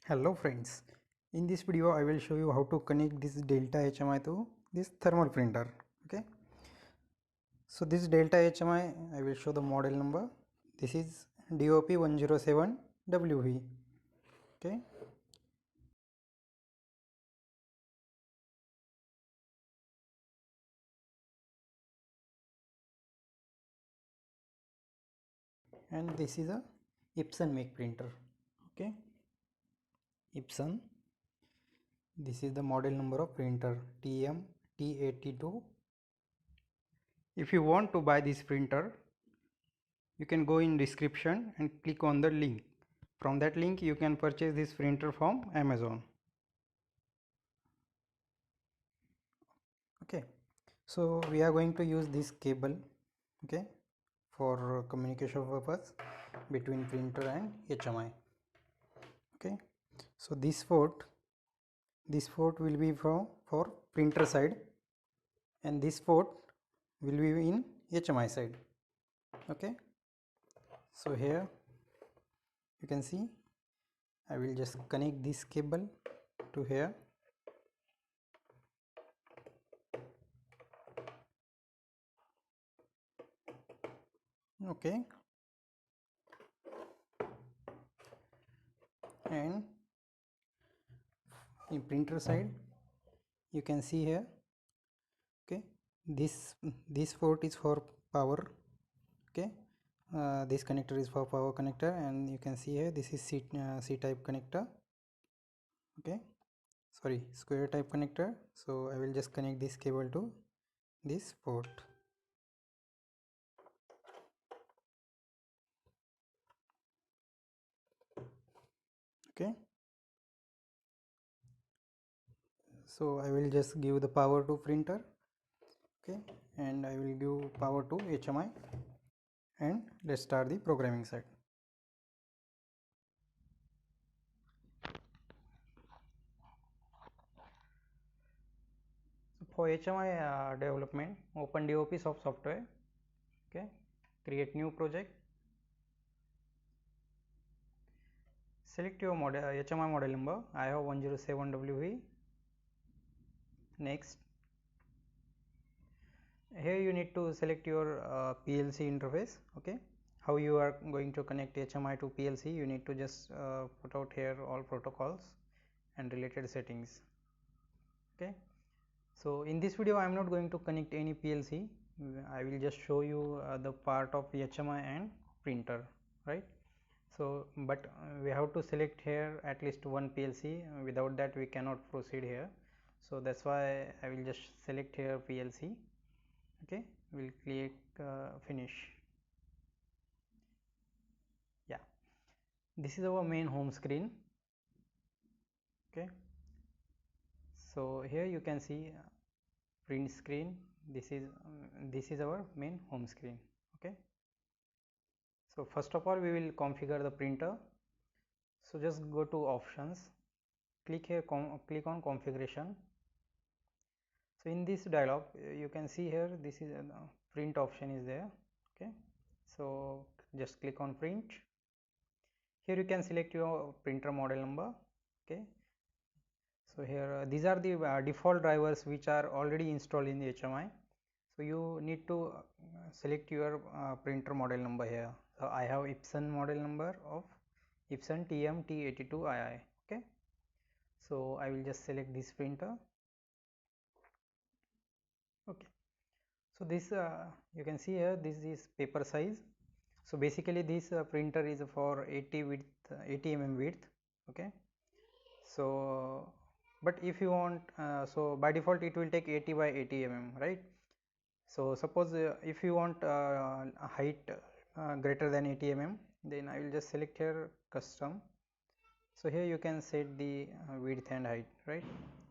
Hello friends, in this video I will show you how to connect this Delta HMI to this thermal printer. Okay, so this Delta HMI I will show the model number. This is DOP107WV. Okay, and this is a Epson make printer. Okay, Epson. This is the model number of printer TM-T82. If you want to buy this printer, you can go in description and click on the link. From that link you can purchase this printer from Amazon. Okay, so we are going to use this cable, okay, for communication purpose between printer and HMI. Okay, so this port will be for printer side and this port will be in HMI side. Okay, so here you can see I will just connect this cable to here. Okay, and in printer side you can see here, okay, this port is for power. Okay, this connector is for power connector, and you can see here this is C type connector. Okay, sorry, square type connector. So I will just connect this cable to this port. Okay, so I will just give the power to printer. Okay, and I will give power to HMI, and let's start the programming side. So for HMI development, open DOP software. Okay, create new project, select your model HMI model number. I have 107WV. Next, here you need to select your PLC interface. Okay, how you are going to connect HMI to PLC, you need to just put out here all protocols and related settings. Okay, so in this video I am not going to connect any PLC. I will just show you the part of HMI and printer, right? So but we have to select here at least one PLC. Without that we cannot proceed here, so that's why I will just select here PLC. Okay, we'll click finish. Yeah, this is our main home screen. Okay, so here you can see print screen. This is our main home screen. Okay, so first of all we will configure the printer. So just go to options, click here, click on configuration. So in this dialog you can see here this is print option is there. Okay, so just click on print. Here you can select your printer model number. Okay, so here these are the default drivers which are already installed in the HMI. So you need to select your printer model number here. So I have Epson model number of Epson TM-T82II. Okay, so I will just select this printer. Okay, so this you can see here this is paper size. So basically this printer is for 80 width, 80 mm width. Okay, so but if you want so by default it will take 80 by 80 mm, right? So suppose if you want a height greater than 80 mm, then I will just select here custom. So here you can set the width and height, right?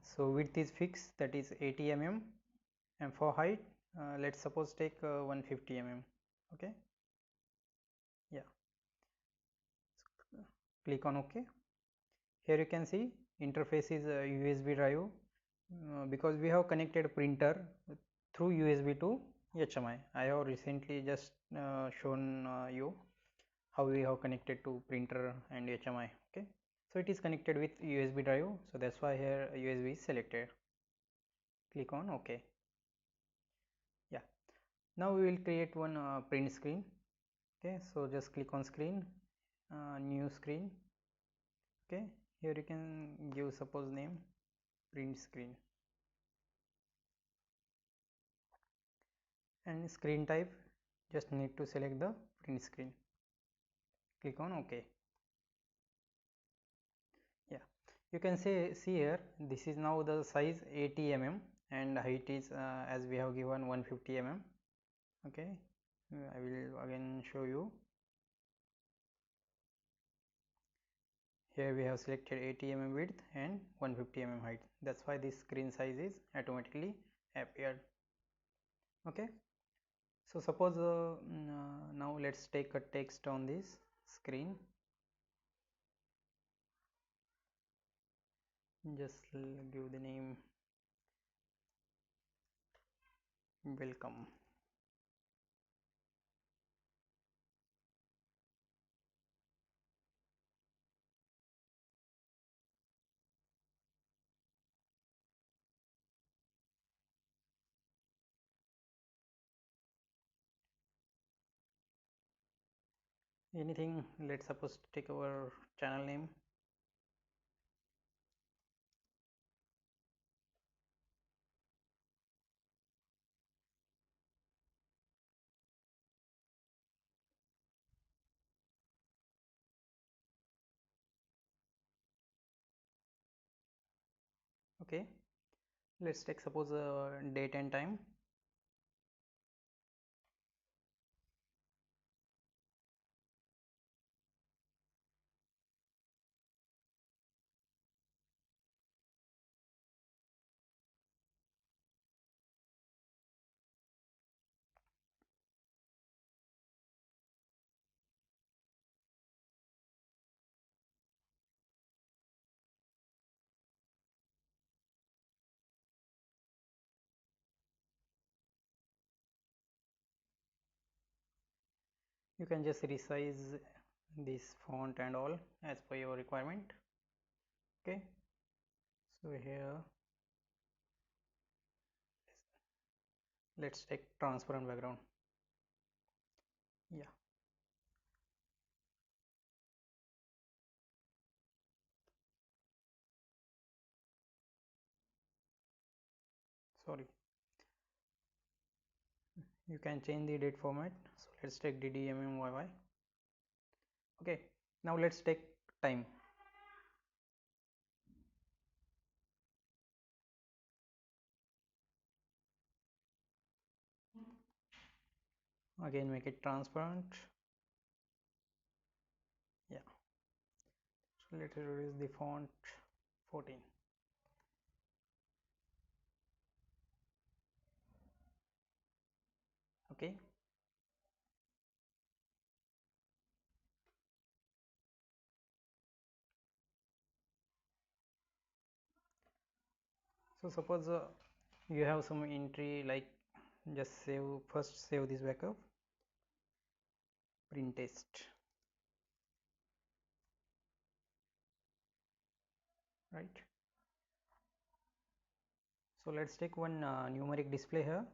So width is fixed, that is 80 mm, and for height let's suppose take 150 mm. Okay, yeah, click on OK. Here you can see interface is USB drive because we have connected printer through USB to HMI. I have recently just shown you how we have connected to printer and HMI. Okay, So it is connected with USB drive, so that's why here USB is selected. Click on OK. Yeah, now we will create one print screen. Okay, so just click on screen, new screen. Okay, here you can give suppose name print screen, and screen type just need to select the print screen. Click on OK. Yeah, you can see here this is now the size 80 mm and height is as we have given 150 mm. Okay, I will again show you. Here we have selected 80 mm width and 150 mm height. That's why this screen size is automatically appeared. Okay, so suppose now let's take a text on this screen. Just give the name welcome. Anything, let's suppose take our channel name. Okay, let's take suppose date and time. You can just resize this font and all as per your requirement. Okay, so here let's take transparent background. Yeah, sorry, you can change the date format. So let's take DDMMYY. Okay, now let's take time. Again make it transparent. Yeah, so let's reduce the font 14. Okay, so suppose you have some entry like just save this backup, print test, right? So let's take one numeric display here.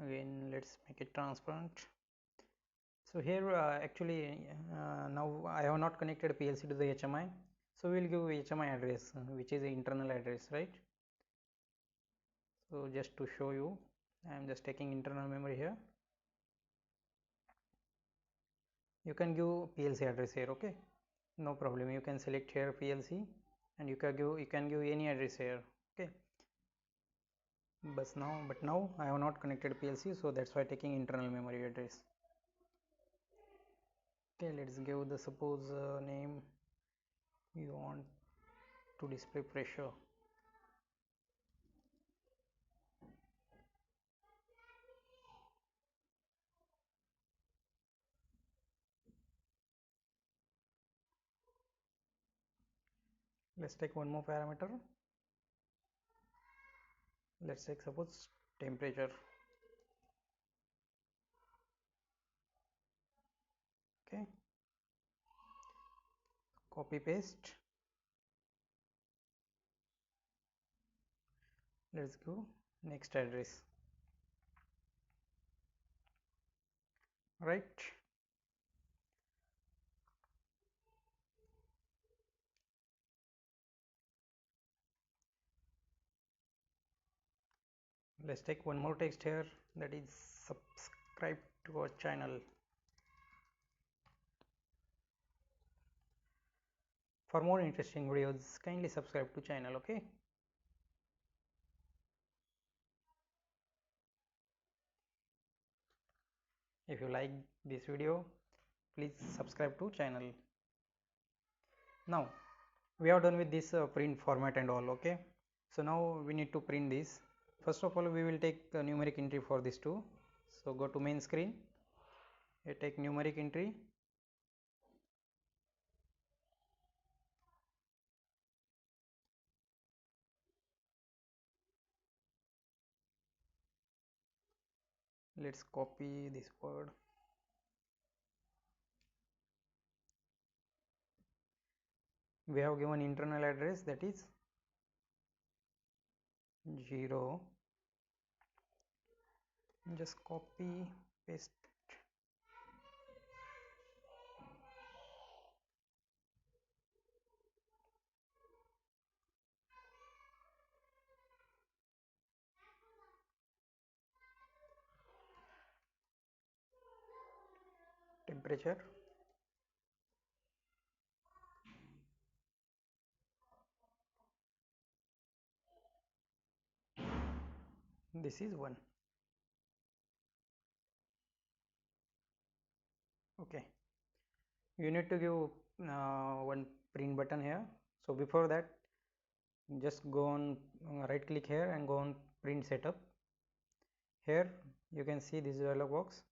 Again let's make it transparent. So here actually now I have not connected PLC to the HMI, so we will give HMI address which is the internal address, right? So just to show you, I am just taking internal memory here. You can give PLC address here, okay, no problem. You can select here PLC and you can give any address here, okay. But now I have not connected PLC, so that's why taking internal memory address. Okay, let's give the suppose name you want to display pressure. Let's take one more parameter. Let's take suppose temperature. Okay, copy paste. Let's go next address. Right, let's take one more text here, that is subscribe to our channel. For more interesting videos, kindly subscribe to channel. Okay, if you like this video, please subscribe to channel. Now we are done with this print format and all. Okay, so now we need to print this. First of all, we will take a numeric entry for this too. So go to main screen, you take numeric entry. Let's copy this word. We have given internal address, that is 0. Just copy paste. Temperature, this is 1. Okay, you need to give one print button here. So before that, just go on right click here and go on print setup. Here you can see this dialog box,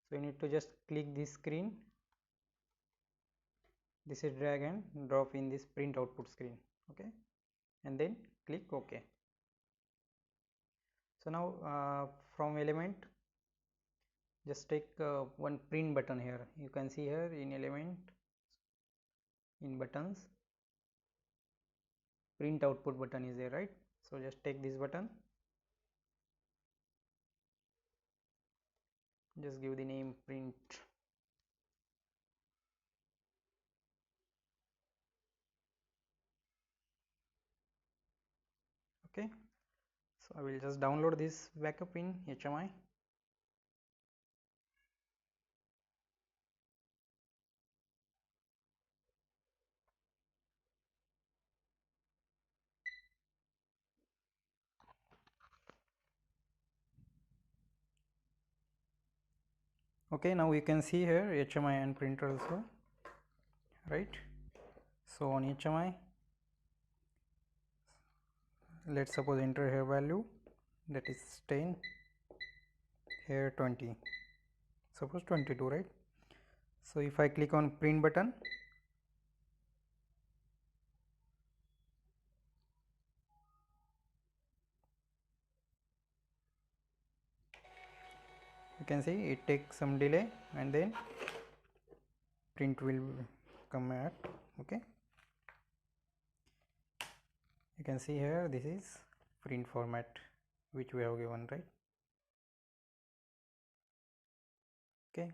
so you need to just click this screen. This is drag and drop in this print output screen. Okay, and then click OK. So now from element, just take one print button here. You can see here in element, in buttons, print output button is there, right? So just take this button, just give the name print. Okay, so I will just download this backup in HMI. Okay, now you can see here HMI and printer also, right? So on HMI, let's suppose enter here value, that is 10, here 20, suppose 22, right? So if I click on print button, you can see it takes some delay and then print will come at. Okay, you can see here this is print format which we have given, right? Okay,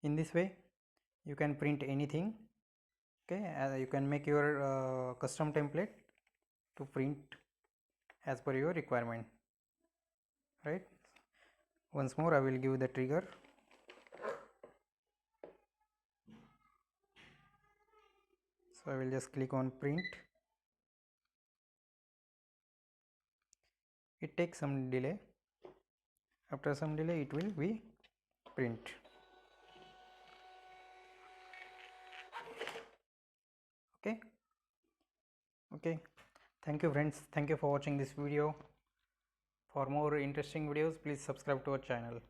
in this way you can print anything. Okay, you can make your custom template to print as per your requirement, right? Once more I will give the trigger. So I will just click on print. It takes some delay. After some delay it will be print. Okay, thank you friends, thank you for watching this video. For more interesting videos, please subscribe to our channel.